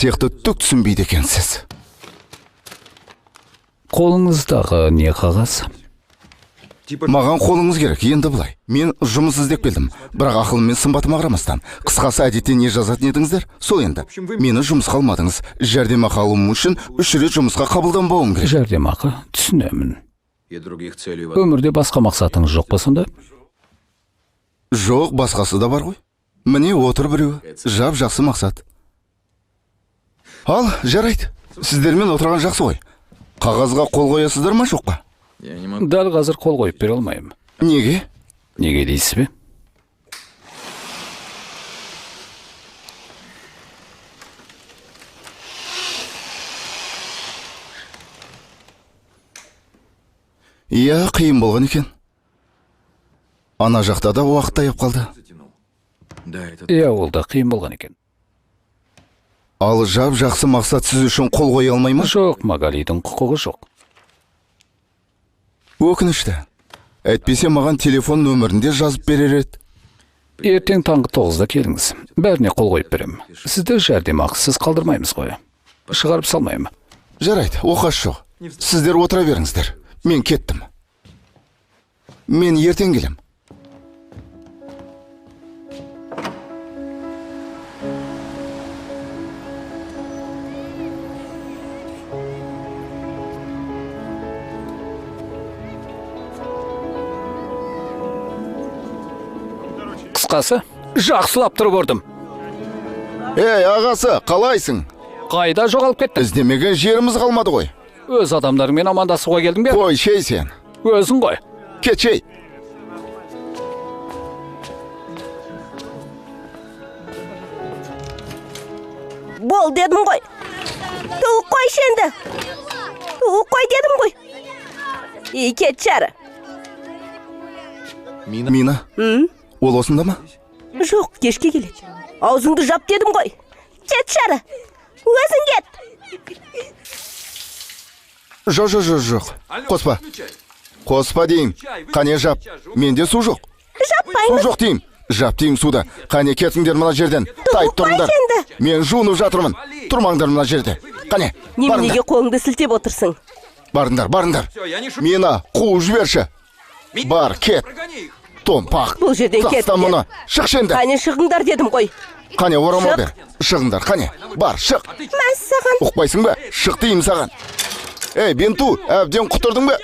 Текті түк түсінбейді екенсіз. Қолыңыздағы не қағаз? Маған қолыңыз керек, енді бұлай. Мен жұмыс іздеп келдім, бірақ ақылым мен сымбатыма қарамастан. Қысқасы әдетте не жазатын едіңіздер? Сол енді. Мені жұмысқа алмадыңыз. Жәрдемақы алуым үшін 3 рет жұмысқа қабылданбауым керек. Жәрдемақы, түсінемін. Өмірде басқа мақсатыңыз жоқ па сонда? Жоқ, басқасы да бар ғой. Міне отыр біреуі. Жап жақсы мақсат. Ал, жарайды. Сіздермен отырған жақсы ғой. Қағазға қол қоясыздар ма жоқ па? Дәл қазір қол қойып бере алмаймын. Неге? Неге дейсіз бе? Иә, қиын болған екен. Ана жақта да уақыт таяп қалды. Иә, ол да қиын болған екен. Ал жап жақсы мақсат сіз үшін қол қоя алмай ма? Жоқ, Магалидің құқығы жоқ. Өкінішті. Әйтпесе маған телефон нөмірінде жазып берер еді. Ертең таңғы 9-да келіңіз. Бәріне қол қойып берем. Сізді жәрдемақысыз қалдырмаймыз ғой. Шығарып салмаймын. Жарайды, оқас жоқ. Сіздер отыра беріңіздер. Мен кеттім. Мен ертең келем. Қысқасы, жақсылап тұрып ордым. Ей, ағасы, қалайсың? Қайда жоғалып кетті? Іздемеген жеріміз қалмады ғой. Өз адамдарымен амандасуға келдің бе? Қой, шей сен. Өзің ғой. Кет, шей. Бол дедім ғой. Туық қой шенді. Туық қой дедім ғой. И кет жары. Мина? Ол осында ма? Жоқ, кешке келеді. Аузыңды жап дедім ғой. Кет жары. Өзің кет. Жоқ. Қоспа. Қоспа дейім. Қане жап. Менде су жоқ. Жаппаймын. Су жоқ дейім. Жап дейім суда. Қане кетіңдер мына жерден. Тайып тұрыңдар. Мен жуынып жатырмын. Тұрмаңдар мына жерде. Қане, Неменеге қолыңды сілтеп отырсың? Барыңдар. Мені қуып жіберші. Бар, кет. Томпақ. Бұл жерден кет. Тастан мұны. Шық шенді. Қане шығыңдар дедім ғой. Қане, орамал бер. Шығыңдар, қане. Бар, шық. Мәс саған. Ұқпайсың ба? Шық дейім саған. Ей, Бенту, әбден құтырдың ба?